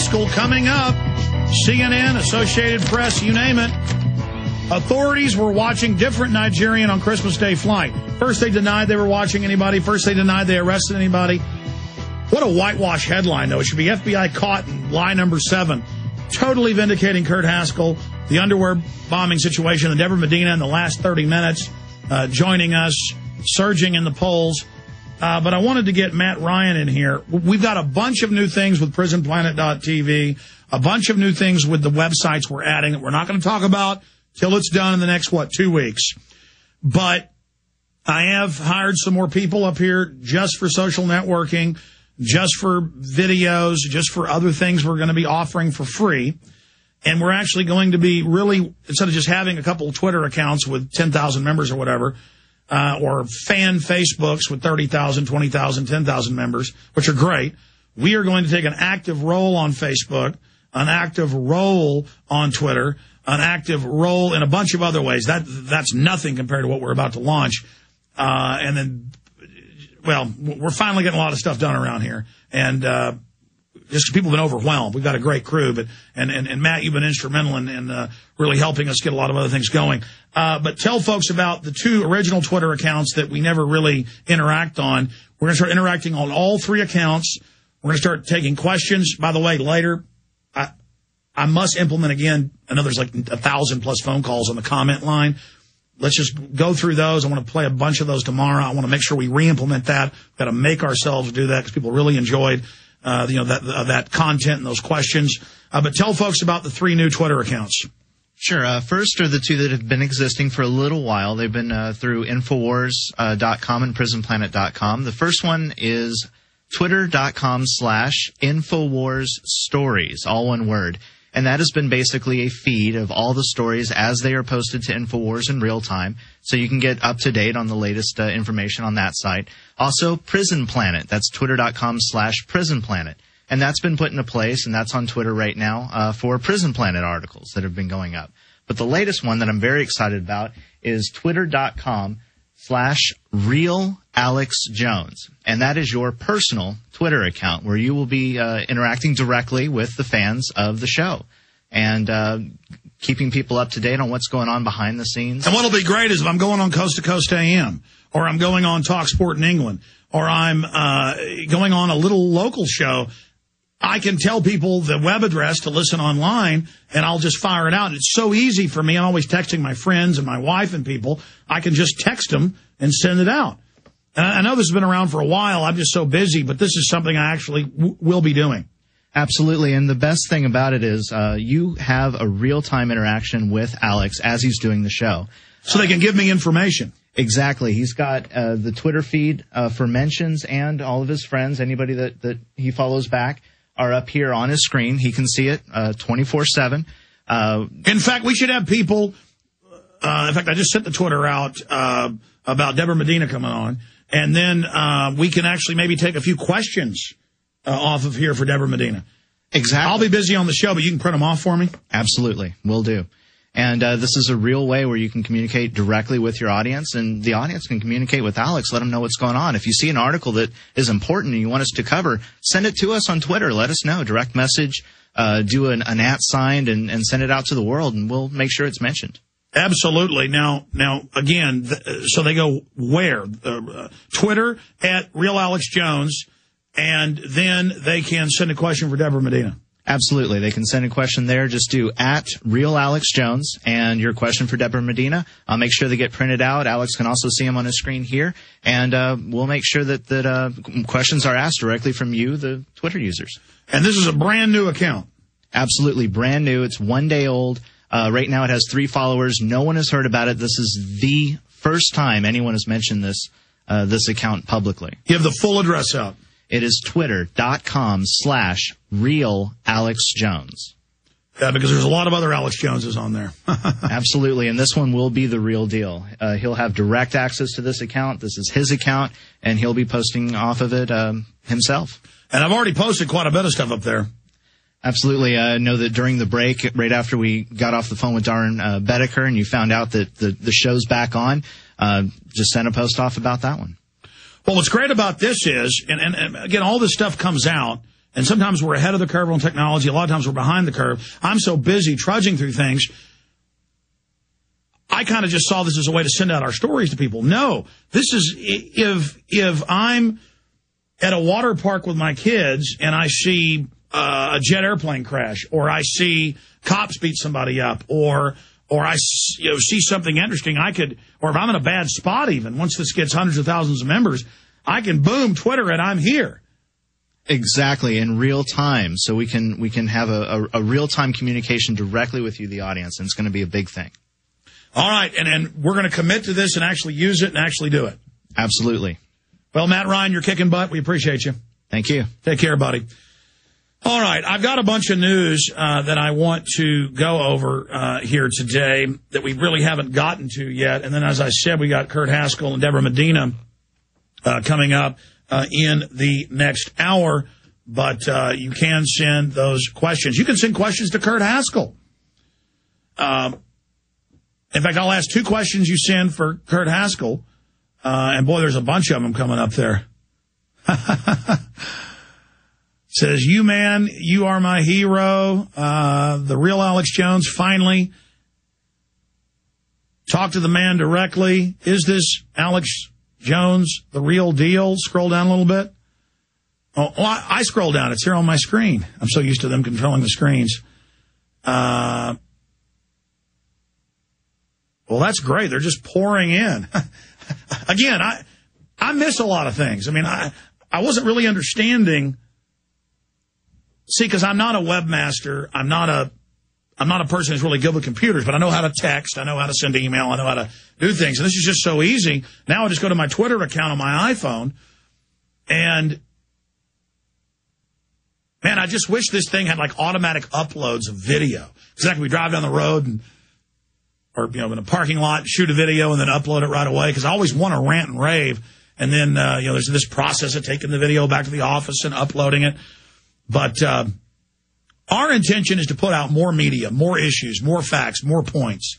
Haskell coming up. CNN, Associated Press, you name it. Authorities were watching different Nigerian on Christmas Day flight. First they denied they were watching anybody. First they denied they arrested anybody. What a whitewash headline, though. It should be FBI caught in lie number 7. Totally vindicating Kurt Haskell, the underwear bombing situation, and Deborah Medina in the last 30 minutes joining us, surging in the polls. But I wanted to get Matt Ryan in here. We've got a bunch of new things with PrisonPlanet.tv, a bunch of new things with the websites we're adding that we're not going to talk about till it's done in the next, 2 weeks. But I have hired some more people up here just for social networking, just for videos, just for other things we're going to be offering for free. And we're actually going to be really, instead of just having a couple of Twitter accounts with 10,000 members or whatever, or fan Facebooks with 30,000, 20,000, 10,000 members, which are great, we are going to take an active role on Facebook, an active role on Twitter, an active role in a bunch of other ways. That's nothing compared to what we're about to launch. And then, well, we're finally getting a lot of stuff done around here. And just people have been overwhelmed. We've got a great crew. And Matt, you've been instrumental in really helping us get a lot of other things going. But tell folks about the 2 original Twitter accounts that we never really interact on. We're going to start interacting on all 3 accounts. We're going to start taking questions. By the way, later, I must implement again. I know there's like 1,000+ phone calls on the comment line. Let's just go through those. I want to play a bunch of those tomorrow. I want to make sure we re-implement that. We've got to make ourselves do that because people really enjoyed, that content and those questions. But tell folks about the 3 new Twitter accounts. Sure. First are the 2 that have been existing for a little while. They've been through Infowars.com and PrisonPlanet.com. The first one is Twitter.com/InfowarsStories, all one word. And that has been basically a feed of all the stories as they are posted to Infowars in real time, so you can get up to date on the latest information on that site. Also, PrisonPlanet. That's Twitter.com/PrisonPlanet. And that's been put into place, and that's on Twitter right now for Prison Planet articles that have been going up. But the latest one that I'm very excited about is Twitter.com/RealAlexJones. And that is your personal Twitter account where you will be interacting directly with the fans of the show and keeping people up to date on what's going on behind the scenes. And what'll be great is if I'm going on Coast to Coast AM, or I'm going on Talk Sport in England, or I'm going on a little local show, I can tell people the web address to listen online, and I'll just fire it out. It's so easy for me. I'm always texting my friends and my wife and people. I can just text them and send it out. And I know this has been around for a while. I'm just so busy, but this is something I actually will be doing. Absolutely. And the best thing about it is you have a real-time interaction with Alex as he's doing the show. So they can give me information. Exactly. He's got the Twitter feed for mentions, and all of his friends, anybody that he follows back, are up here on his screen. He can see it 24/7. In fact, we should have people in fact, I just sent the Twitter out about Deborah Medina coming on, and then we can actually maybe take a few questions off of here for Deborah Medina. Exactly. I'll be busy on the show, but you can print them off for me? Absolutely. Will do. And this is a real way where you can communicate directly with your audience, and the audience can communicate with Alex, let them know what's going on. If you see an article that is important and you want us to cover, send it to us on Twitter. Let us know. Direct message, do an @ signed, and send it out to the world, and we'll make sure it's mentioned. Absolutely. Now, again, so they go where? Twitter @RealAlexJones, and then they can send a question for Deborah Medina. Absolutely. They can send a question there. Just do @RealAlexJones and your question for Deborah Medina. I'll make sure they get printed out. Alex can also see them on his screen here. And we'll make sure that questions are asked directly from you, the Twitter users. And this is a brand new account. Absolutely. Brand new. It's 1 day old. Right now it has 3 followers. No one has heard about it. This is the first time anyone has mentioned this account publicly. You have the full address out. It is twitter.com/RealAlexJones. Yeah, because there's a lot of other Alex Joneses on there. Absolutely, and this one will be the real deal. He'll have direct access to this account. This is his account, and he'll be posting off of it himself. And I've already posted quite a bit of stuff up there. Absolutely. I know that during the break, right after we got off the phone with Darren Bedecker, and you found out that the show's back on, just sent a post off about that one. Well, what's great about this is, and again, all this stuff comes out, And sometimes we're ahead of the curve on technology. A lot of times we're behind the curve. I'm so busy trudging through things. I kind of just saw this as a way to send out our stories to people. No, this is if I'm at a water park with my kids and I see a jet airplane crash, or I see cops beat somebody up, or I see something interesting, or if I'm in a bad spot even, once this gets hundreds of thousands of members, I can boom, Twitter it, I'm here. Exactly, in real time, so we can have a real-time communication directly with you, the audience, and it's going to be a big thing. All right, and we're going to commit to this and actually use it and actually do it. Absolutely. Well, Matt Ryan, you're kicking butt. We appreciate you. Thank you. Take care, buddy. All right, I've got a bunch of news that I want to go over here today that we really haven't gotten to yet. And then, as I said, we got Kurt Haskell and Deborah Medina coming up in the next hour. But you can send those questions. You can send questions to Kurt Haskell. In fact, I'll ask 2 questions you send for Kurt Haskell. And, boy, there's a bunch of them coming up there. Says, you, man, you are my hero. The real Alex Jones, finally. Talk to the man directly. Is this Alex Jones the real deal? Scroll down a little bit. Oh, I scroll down. It's here on my screen. I'm so used to them controlling the screens. Well, that's great. They're just pouring in. Again, I miss a lot of things. I mean, I wasn't really understanding. See, because I'm not a webmaster. I'm not a person who's really good with computers, but I know how to text. I know how to send email. I know how to do things. And this is just so easy. Now I just go to my Twitter account on my iPhone. And, man, I just wish this thing had, like, automatic uploads of video. Because I could drive down the road or in a parking lot, shoot a video, and then upload it right away. Because I always want to rant and rave. And then, there's this process of taking the video back to the office and uploading it. But our intention is to put out more media, more issues, more facts, more points.